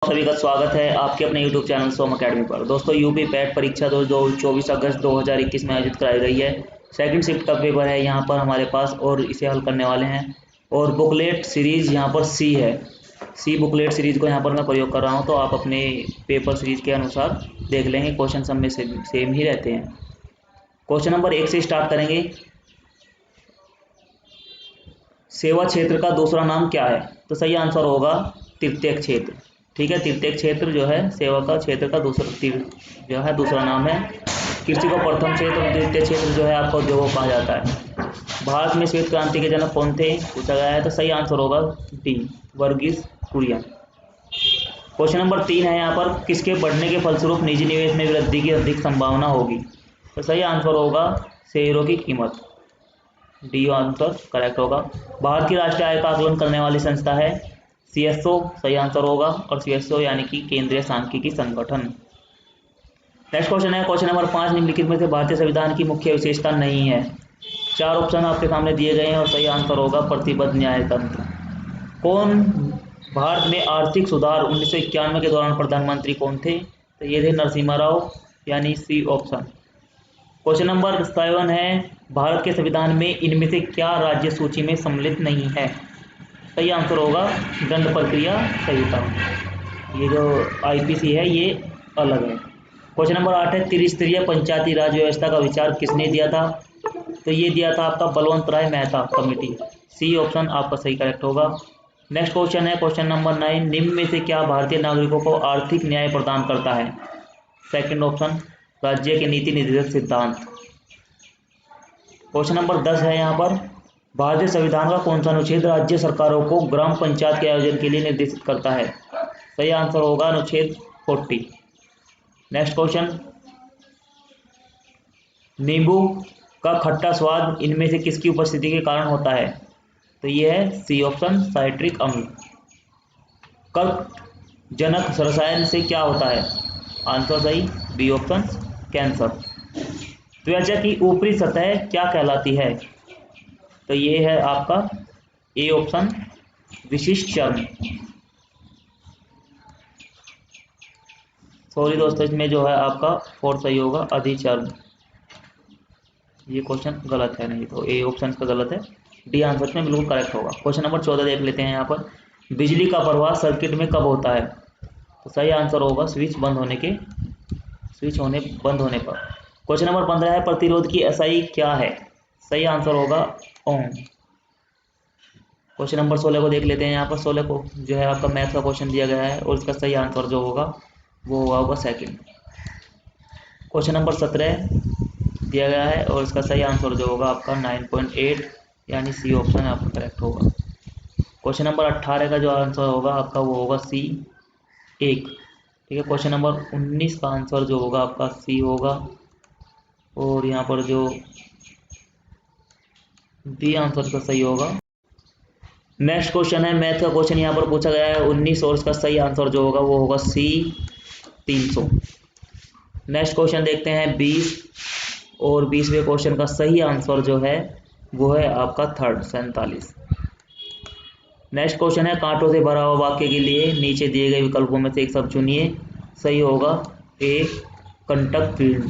सभी का स्वागत है आपके अपने YouTube चैनल सोम अकेडमी पर। दोस्तों यूपी पैट परीक्षा 24 अगस्त 2021 में आयोजित कराई गई है। सेकंड शिफ्ट का पेपर है यहाँ पर हमारे पास और इसे हल करने वाले हैं। और बुकलेट सीरीज यहाँ पर सी है, सी बुकलेट सीरीज को यहाँ पर मैं प्रयोग कर रहा हूँ, तो आप अपने पेपर सीरीज के अनुसार देख लेंगे। क्वेश्चन सब में सेम ही रहते हैं। क्वेश्चन नंबर 1 से स्टार्ट करेंगे। सेवा क्षेत्र का दूसरा नाम क्या है? तो सही आंसर होगा तृतीयक क्षेत्र। ठीक है, तृतीयक क्षेत्र जो है सेवा का क्षेत्र का दूसरा नाम है। कृषि को प्रथम क्षेत्र और द्वितीय क्षेत्र जो है आपका उद्योगों कहा जाता है। भारत में श्वेत क्रांति के जनक कौन थे पूछा गया है, तो सही आंसर होगा D Verghese Kurien. Question number 3 है यहाँ पर, किसके बढ़ने के फलस्वरूप निजी निवेश में वृद्धि की अधिक संभावना होगी? तो सही आंसर होगा शेयरों की कीमत, डी आंसर करेक्ट होगा। भारत की राष्ट्रीय आय का आकलन करने वाली संस्था है सीएसओ, सही आंसर होगा। और सीएसओ यानी कि केंद्रीय सांख्यिकी संगठन। नेक्स्ट क्वेश्चन है, क्वेश्चन नंबर 5, निम्नलिखित में से भारतीय संविधान की मुख्य विशेषता नहीं है? 4 ऑप्शन आपके सामने दिए गए हैं और सही आंसर होगा प्रतिबद्ध न्यायतंत्र। कौन भारत में आर्थिक सुधार 1991 के दौरान प्रधानमंत्री कौन थे? तो ये थे नरसिम्हा राव, यानी सी ऑप्शन। क्वेश्चन नंबर 7 है, भारत के संविधान में इनमें से क्या राज्य सूची में सम्मिलित नहीं है? सही आंसर होगा दंड प्रक्रिया संहिता। ये जो आईपीसी है ये अलग है। क्वेश्चन नंबर 8 है, त्रिस्तरीय पंचायती राज व्यवस्था का विचार किसने दिया था? तो ये दिया था आपका बलवंत राय मेहता कमेटी, सी ऑप्शन आपका सही करेक्ट होगा। नेक्स्ट क्वेश्चन है, क्वेश्चन नंबर 9, निम्न में से क्या भारतीय नागरिकों को आर्थिक न्याय प्रदान करता है? सेकंड ऑप्शन राज्य के नीति निर्देशक सिद्धांत। क्वेश्चन नंबर 10 है यहाँ पर, भारतीय संविधान का कौन सा अनुच्छेद राज्य सरकारों को ग्राम पंचायत के आयोजन के लिए निर्देशित करता है? सही आंसर होगा अनुच्छेद 40। नेक्स्ट क्वेश्चन, नींबू का खट्टा स्वाद इनमें से किसकी उपस्थिति के कारण होता है? तो ये है सी ऑप्शन साइट्रिक अम्ल। कर्कजनक रसायन से क्या होता है? आंसर सही बी ऑप्शन कैंसर। त्वचा की ऊपरी सतह क्या कहलाती है? तो ये है आपका ए ऑप्शन विशिष्ट चर्म। सॉरी दोस्तों, इसमें जो है आपका 4 सही होगा अधिचर्म। ये क्वेश्चन गलत है, नहीं तो ए ऑप्शन का गलत है, डी आंसर में बिल्कुल करेक्ट होगा। क्वेश्चन नंबर 14 देख लेते हैं यहाँ पर, बिजली का प्रवाह सर्किट में कब होता है? तो सही आंसर होगा स्विच बंद होने पर। क्वेश्चन नंबर 15 है, प्रतिरोध की एसआई क्या है? सही आंसर होगा ओम। क्वेश्चन नंबर 16 को देख लेते हैं यहाँ पर। 16 को जो है आपका मैथ का क्वेश्चन दिया गया है और इसका सही आंसर जो होगा वो होगा सेकंड। क्वेश्चन नंबर 17 दिया गया है और इसका सही आंसर जो होगा आपका 9.8 यानी सी ऑप्शन आपका करेक्ट होगा। क्वेश्चन नंबर 18 का जो आंसर होगा आपका वो होगा सी 1। ठीक है, क्वेश्चन नंबर 19 का आंसर जो होगा आपका सी होगा और यहाँ पर जो डी आंसर का सही होगा। नेक्स्ट क्वेश्चन है, मैथ का क्वेश्चन यहाँ पर पूछा गया है 19 और इसका सही आंसर जो होगा वो होगा सी 300। नेक्स्ट क्वेश्चन देखते हैं 20 और 20वें क्वेश्चन का सही आंसर जो है वो है आपका थर्ड 47। नेक्स्ट क्वेश्चन है, कांटों से भरा हुआ वाक्य के लिए नीचे दिए गए विकल्पों में से एक शब्द चुनिए। सही होगा ए कंटक फील्ड।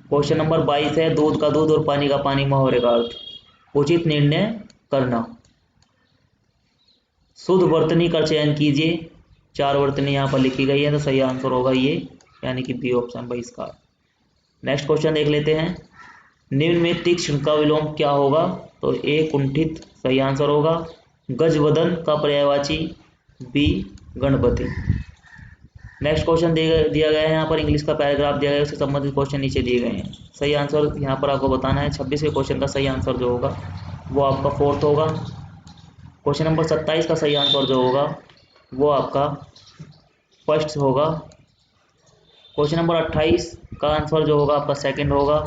क्वेश्चन नंबर 22 है, दूध का दूध और पानी का पानी मुहावरे का अर्थ। उचित निर्णय करना। शुद्ध वर्तनी का चयन कीजिए। 4 वर्तनी यहाँ पर लिखी गई है, तो सही आंसर होगा ये यानी कि बी ऑप्शन बहिष्कार। नेक्स्ट क्वेश्चन देख लेते हैं, निम्न में तीक्ष्ण का विलोम क्या होगा? तो ए कुंठित सही आंसर होगा। गजवदन का पर्यायवाची बी गणपति। नेक्स्ट क्वेश्चन दिया गया है यहाँ पर, इंग्लिश का पैराग्राफ दिया गया है, उससे संबंधित क्वेश्चन नीचे दिए गए हैं। सही आंसर यहाँ पर आपको बताना है। 26वें क्वेश्चन का सही आंसर जो होगा वो आपका 4th होगा। क्वेश्चन नंबर 27 का सही आंसर जो होगा वो आपका फर्स्ट होगा। क्वेश्चन नंबर 28 का आंसर जो होगा आपका सेकंड होगा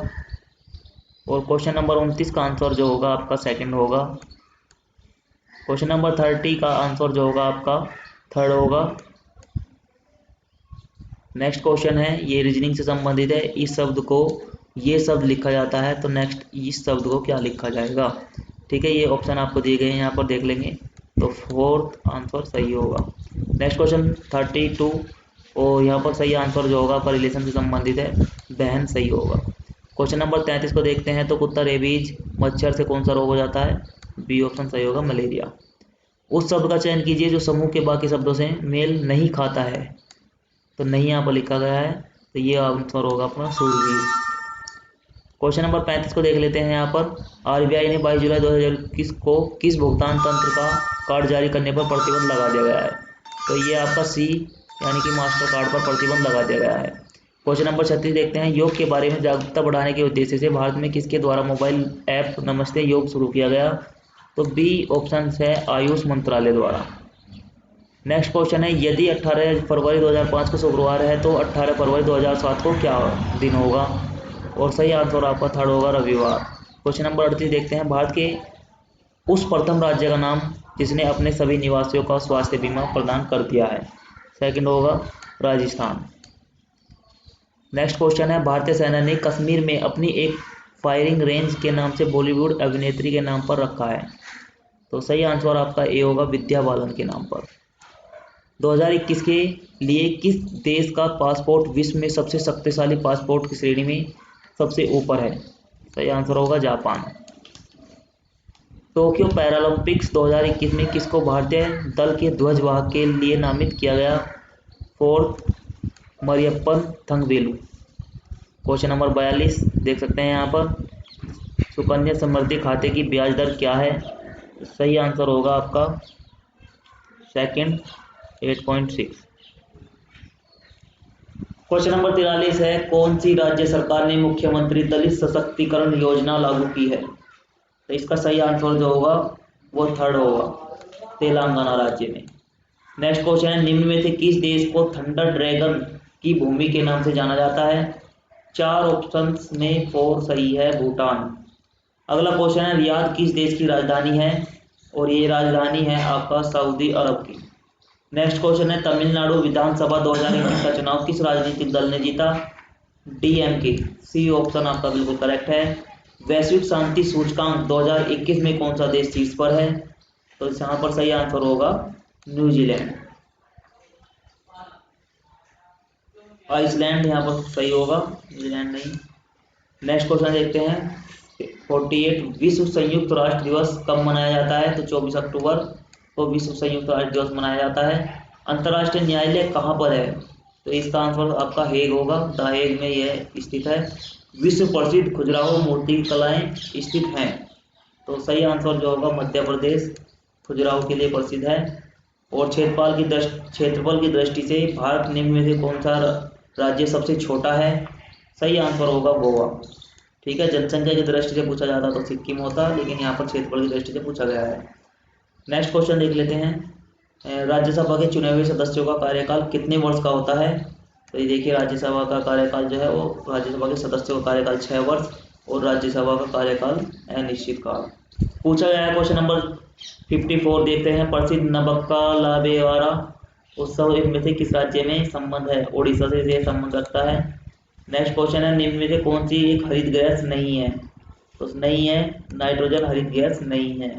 और क्वेश्चन नंबर 29 का आंसर जो होगा आपका सेकंड होगा। क्वेश्चन नंबर 30 का आंसर जो होगा आपका थर्ड होगा। नेक्स्ट क्वेश्चन है, ये रीजनिंग से संबंधित है। इस शब्द को ये शब्द लिखा जाता है तो नेक्स्ट इस शब्द को क्या लिखा जाएगा? ठीक है, ये ऑप्शन आपको दिए गए हैं, यहाँ पर देख लेंगे। तो फोर्थ आंसर सही होगा। नेक्स्ट क्वेश्चन 32, और यहाँ पर सही आंसर जो होगा आपका रिलेशन से संबंधित है, बहन सही होगा। क्वेश्चन नंबर 33 को देखते हैं। तो कुत्ता रेबीज मच्छर से कौन सा रोग हो जाता है? बी ऑप्शन सही होगा, मलेरिया। उस शब्द का चयन कीजिए जो समूह के बाकी शब्दों से मेल नहीं खाता है। तो नहीं यहाँ पर लिखा गया है, तो ये आंसर होगा अपना सूरवीर। क्वेश्चन नंबर 35 को देख लेते हैं। यहाँ पर आरबीआई ने 22 जुलाई 2021 को किस भुगतान तंत्र का कार्ड जारी करने पर प्रतिबंध लगा दिया गया है? तो ये आपका सी यानी कि मास्टर कार्ड पर प्रतिबंध लगा दिया गया है। क्वेश्चन नंबर 36 देखते हैं। योग के बारे में जागरूकता बढ़ाने के उद्देश्य से भारत में किसके द्वारा मोबाइल ऐप नमस्ते योग शुरू किया गया? तो बी ऑप्शन है आयुष मंत्रालय द्वारा। नेक्स्ट क्वेश्चन है, यदि 18 फरवरी 2005 को शुक्रवार है तो 18 फरवरी 2007 को क्या दिन होगा? और सही आंसर आपका थर्ड होगा, रविवार। क्वेश्चन नंबर 38 देखते हैं। भारत के उस प्रथम राज्य का नाम जिसने अपने सभी निवासियों का स्वास्थ्य बीमा प्रदान कर दिया है? सेकंड होगा राजस्थान। नेक्स्ट क्वेश्चन है, भारतीय सेना ने कश्मीर में अपनी एक फायरिंग रेंज के नाम से बॉलीवुड अभिनेत्री के नाम पर रखा है? तो सही आंसर आपका ए होगा, विद्या बालन के नाम पर। 2021 के लिए किस देश का पासपोर्ट विश्व में सबसे शक्तिशाली पासपोर्ट की श्रेणी में सबसे ऊपर है? सही आंसर होगा जापान। टोक्यो पैरालंपिक्स 2021 में किसको भारतीय दल के ध्वजवाहक के लिए नामित किया गया? Fourth Mariyappan Thangavelu. Question number 42 देख सकते हैं। यहाँ पर सुकन्या समृद्धि खाते की ब्याज दर क्या है? सही आंसर होगा आपका सेकंड 8.6। क्वेश्चन नंबर 43 है, कौन सी राज्य सरकार ने मुख्यमंत्री दलित सशक्तिकरण योजना लागू की है? तो इसका सही आंसर जो होगा वो थर्ड होगा, तेलंगाना राज्य में। नेक्स्ट क्वेश्चन है, निम्न में से किस देश को थंडर ड्रैगन की भूमि के नाम से जाना जाता है? 4 ऑप्शंस में 4 सही है, भूटान। अगला क्वेश्चन है, रियाद किस देश की राजधानी है? और ये राजधानी है आपका सऊदी अरब की। नेक्स्ट क्वेश्चन है, तमिलनाडु विधानसभा 2021 का चुनाव किस राजनीतिक दल ने जीता? डीएमके। सी ऑप्शन आपका बिल्कुल करेक्ट है। वैश्विक शांति सूचकांक 2021 में कौन सा देश शीर्ष पर है? तो यहाँ पर सही आंसर होगा न्यूजीलैंड। आइसलैंड यहाँ पर सही होगा, न्यूजीलैंड नहीं। नेक्स्ट क्वेश्चन देखते हैं। 48 विश्व संयुक्त राष्ट्र दिवस कब मनाया जाता है? तो 24 अक्टूबर को विश्व संयुक्त राष्ट्र दिवस मनाया जाता है। अंतर्राष्ट्रीय न्यायालय कहाँ पर है? तो इसका आंसर आपका हेग होगा, द हेग में यह स्थित है। विश्व प्रसिद्ध खजुराहो मूर्ति कलाएं स्थित हैं? तो सही आंसर जो होगा मध्य प्रदेश खजुराहो के लिए प्रसिद्ध है। और क्षेत्रफल की दृष्टि से भारत निम्न में से कौन सा राज्य सबसे छोटा है? सही आंसर होगा गोवा। ठीक है, जनसंख्या की दृष्टि से पूछा जाता तो सिक्किम होता, लेकिन यहाँ पर क्षेत्रफल की दृष्टि से पूछा गया है। नेक्स्ट क्वेश्चन देख लेते हैं। राज्यसभा के चुने हुए सदस्यों का कार्यकाल कितने वर्ष का होता है? तो ये देखिए, राज्यसभा का कार्यकाल जो है वो राज्यसभा के सदस्यों का कार्यकाल 6 वर्ष और राज्यसभा का कार्यकाल अनिश्चित काल। पूछा गया है क्वेश्चन नंबर 54 देखते हैं। प्रसिद्ध नबक्का लाबेवारा उत्सव इनमें से किस राज्य में संबंध है? ओडिशा से यह संबंध रखता है। नेक्स्ट क्वेश्चन है, निम्न में से कौन सी एक हरित गैस नहीं है? तो नहीं है, नाइट्रोजन हरित गैस नहीं है।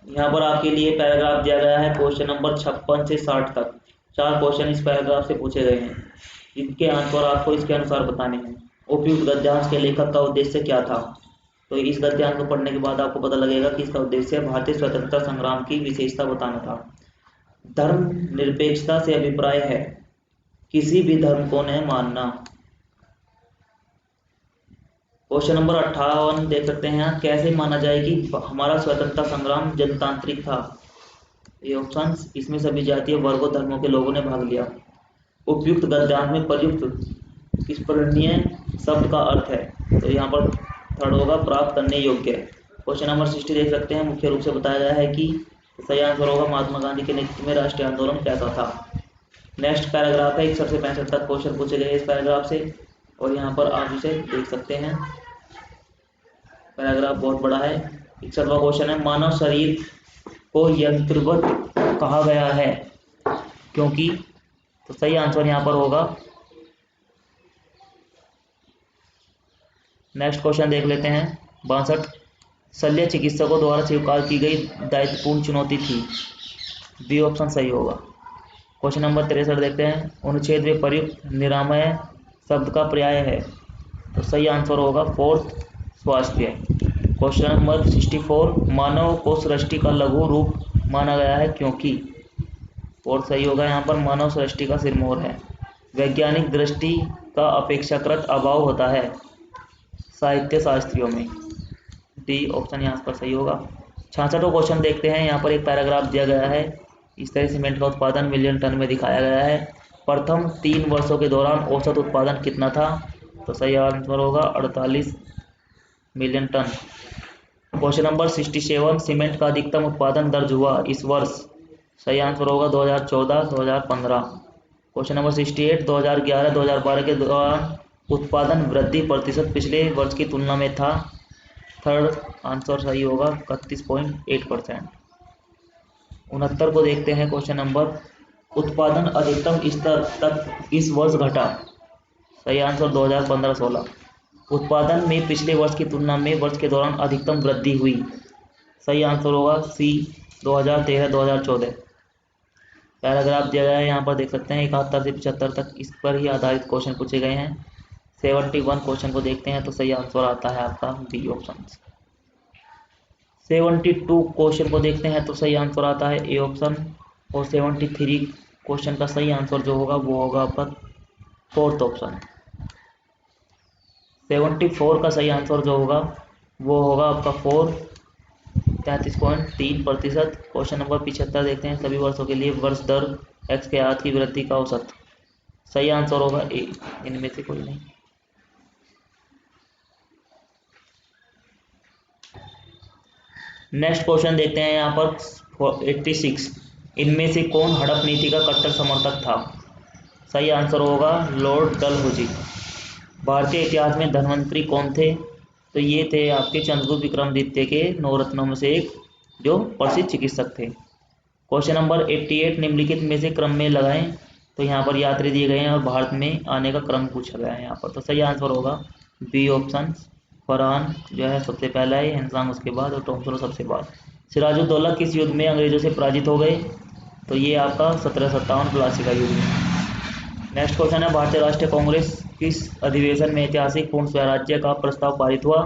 यहाँ पर आपके लिए पैराग्राफ दिया गया है क्वेश्चन नंबर 56 से 60 तक। 4 क्वेश्चन इस पैराग्राफ से पूछे गए हैं, इनके आंसर आपको इसके अनुसार बताने हैं। उपयुक्त गद्यांश के लेखक का उद्देश्य क्या था? तो इस गद्यांश को पढ़ने के बाद आपको पता लगेगा कि इसका उद्देश्य भारतीय स्वतंत्रता संग्राम की विशेषता बताना था। धर्म निरपेक्षता से अभिप्राय है किसी भी धर्म को न मानना। क्वेश्चन नंबर 58 देख सकते हैं यहाँ, कैसे माना जाए कि हमारा स्वतंत्रता संग्राम जनतांत्रिक था? ये ऑप्शंस, इसमें सभी जातीय वर्गों धर्मों के लोगों ने भाग लिया। उपयुक्त गद्यांश में प्रयुक्त स्मरणीय शब्द का अर्थ है? तो यहाँ पर थर्ड होगा, प्राप्त करने योग्य। क्वेश्चन नंबर 60 देख सकते हैं। मुख्य रूप से बताया गया है कि सही आंसर होगा महात्मा गांधी के नेतृत्व में राष्ट्रीय आंदोलन कैसा था। नेक्स्ट पैराग्राफ है 61 से 65 तक क्वेश्चन पूछे गए इस पैराग्राफ से, और यहाँ पर आप इसे देख सकते हैं। पैराग्राफ बहुत बड़ा है। 61वां क्वेश्चन है, मानव शरीर को यंत्रवत कहा गया है क्योंकि? तो सही आंसर यहाँ पर होगा। नेक्स्ट क्वेश्चन देख लेते हैं 62, शल्य चिकित्सकों द्वारा स्वीकार की गई दायित्वपूर्ण चुनौती थी? बी ऑप्शन सही होगा। क्वेश्चन नंबर 63 देखते हैं। अनुच्छेद में प्रयुक्त निरामय शब्द का पर्याय है? तो सही आंसर होगा फोर्थ, स्वास्थ्य। क्वेश्चन नंबर 64, मानव को सृष्टि का लघु रूप माना गया है क्योंकि? और सही होगा यहाँ पर, मानव सृष्टि का सिरमौर है। वैज्ञानिक दृष्टि का अपेक्षाकृत अभाव होता है साहित्य शास्त्रियों में। डी ऑप्शन यहाँ पर सही होगा। 66वां क्वेश्चन देखते हैं। यहाँ पर एक पैराग्राफ दिया गया है। इस तरह सीमेंट का उत्पादन मिलियन टन में दिखाया गया है। प्रथम 3 वर्षों के दौरान औसत उत्पादन कितना था? तो सही आंसर होगा 48 million ton. Question number 67, cement का अधिकतम उत्पादन दर्ज हुआ इस वर्ष? सही आंसर होगा 2014-2015। क्वेश्चन नंबर 68, 2011-2012 के दौरान उत्पादन वृद्धि प्रतिशत पिछले वर्ष की तुलना में था? थर्ड आंसर सही होगा 31.8%। 69 को देखते हैं। क्वेश्चन नंबर, उत्पादन अधिकतम स्तर तक इस वर्ष घटा? सही आंसर 2015-16। उत्पादन में पिछले वर्ष की तुलना में वर्ष के दौरान अधिकतम वृद्धि हुई? सही आंसर होगा सी 2013-2014। पैराग्राफ दिया गया है, यहाँ पर देख सकते हैं 71 से 75 तक इस पर ही आधारित क्वेश्चन पूछे गए हैं। 71 क्वेश्चन को देखते हैं तो सही आंसर आता है आपका बी ऑप्शन। 72 क्वेश्चन को देखते हैं तो सही आंसर आता है ए ऑप्शन। और 73 क्वेश्चन का सही आंसर जो होगा वो होगा आपका फोर्थ ऑप्शन। 74 का सही आंसर जो होगा वो होगा आपका 33.3%। क्वेश्चन नंबर 75 देखते हैं। सभी वर्षों के लिए वर्ष दर एक्स के आठ की वृद्धि का औसत? सही आंसर होगा ए, इनमें से कोई नहीं। नेक्स्ट क्वेश्चन देखते हैं यहाँ पर 86, इनमें से कौन हड़प नीति का कट्टर समर्थक था? सही आंसर होगा लॉर्ड डलहौजी। भारतीय इतिहास में धन्वंतरी कौन थे? तो ये थे आपके चंद्रगुप्त विक्रमादित्य के 9 रत्नों में से एक, जो प्रसिद्ध चिकित्सक थे। क्वेश्चन नंबर 88, निम्नलिखित में से क्रम में लगाएं। तो यहाँ पर यात्री दिए गए हैं और भारत में आने का क्रम पूछा गया है यहाँ पर। तो सही आंसर होगा बी ऑप्शन, फरहान जो है सबसे पहला है, हिंसांग उसके बाद और टॉमसन सबसे बाद। सिराजुद्दौला किस युद्ध में अंग्रेजों से पराजित हो गए? तो ये आपका 1757 प्लासी का युद्ध में। नेक्स्ट क्वेश्चन है, भारतीय राष्ट्रीय कांग्रेस किस अधिवेशन में ऐतिहासिक पूर्ण स्वराज्य का प्रस्ताव पारित हुआ?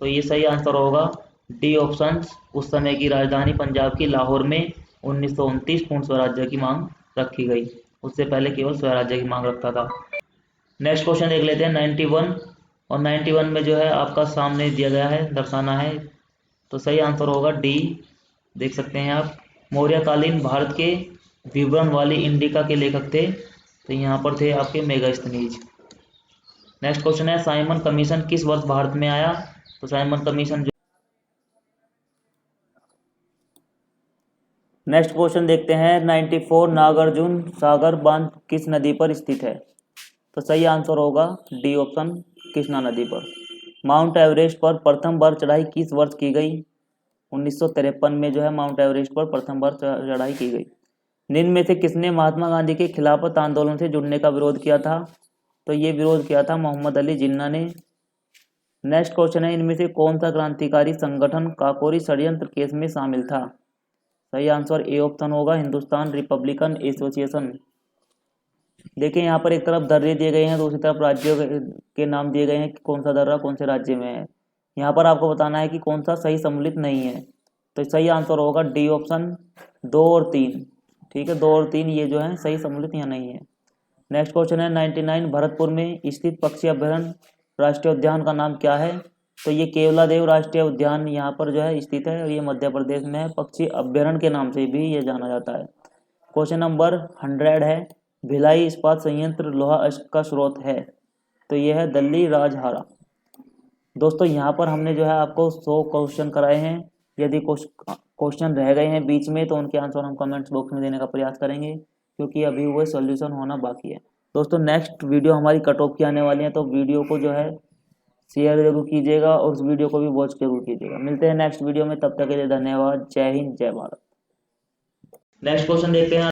तो ये सही आंसर होगा डी ऑप्शन, उस समय की राजधानी पंजाब की लाहौर में 1929 पूर्ण स्वराज्य की मांग रखी गई। उससे पहले केवल स्वराज्य की मांग रखता था। नेक्स्ट क्वेश्चन देख लेते हैं 91, और 91 में जो है आपका सामने दिया गया है, दर्शाना है। तो सही आंसर होगा डी, देख सकते हैं आप। मौर्यकालीन भारत के विवरण वाली इंडिका के लेखक थे? तो यहाँ पर थे आपके मेगास्थनीज। नेक्स्ट क्वेश्चन है, साइमन कमीशन किस वर्ष भारत में आया? तो साइमन कमीशन जो नेक्स्ट क्वेश्चन देखते हैं 94, नागार्जुन सागर बांध किस नदी पर स्थित है? तो सही आंसर होगा डी ऑप्शन, कृष्णा नदी पर। माउंट एवरेस्ट पर प्रथम बार चढ़ाई किस वर्ष की गई? 1953 में जो है माउंट एवरेस्ट पर प्रथम बार चढ़ाई की गई। निम्न में से किसने महात्मा गांधी के खिलाफत आंदोलन से जुड़ने का विरोध किया था? तो ये विरोध किया था मोहम्मद अली जिन्ना ने। नेक्स्ट क्वेश्चन है, इनमें से कौन सा क्रांतिकारी संगठन काकोरी षड्यंत्र केस में शामिल था? सही आंसर ए ऑप्शन होगा, हिंदुस्तान रिपब्लिकन एसोसिएशन। देखिए यहाँ पर एक तरफ दर्रे दिए गए हैं, दूसरी तरफ राज्यों के नाम दिए गए हैं कि कौन सा दर्रा कौन से राज्य में है। यहाँ पर आपको बताना है कि कौन सा सही सम्मिलित नहीं है। तो सही आंसर होगा डी ऑप्शन, 2 और 3। ठीक है, 2 और 3 ये जो है सही सम्मिलित यहाँ नहीं है। नेक्स्ट क्वेश्चन है 99, भरतपुर में स्थित पक्षी अभ्यारण्य राष्ट्रीय उद्यान का नाम क्या है? तो ये केवलादेव राष्ट्रीय उद्यान यहाँ पर जो है स्थित है और ये मध्य प्रदेश में है। पक्षी अभ्यारण्य के नाम से भी ये जाना जाता है। क्वेश्चन नंबर 100 है, भिलाई इस्पात संयंत्र लोहा का स्रोत है? तो ये है दिल्ली राजहारा। दोस्तों यहाँ पर हमने जो है आपको 100 क्वेश्चन कराए हैं। यदि क्वेश्चन रह गए हैं बीच में तो उनके आंसर हम कमेंट्स बॉक्स में देने का प्रयास करेंगे, क्योंकि अभी वो सॉल्यूशन होना बाकी है। दोस्तों नेक्स्ट वीडियो हमारी कट ऑफ की आने वाली है, तो वीडियो को जो है शेयर जरूर कीजिएगा और उस वीडियो को भी वॉच जरूर कीजिएगा। मिलते हैं नेक्स्ट वीडियो में, तब तक के लिए धन्यवाद। जय हिंद, जय भारत। नेक्स्ट क्वेश्चन देखते हैं।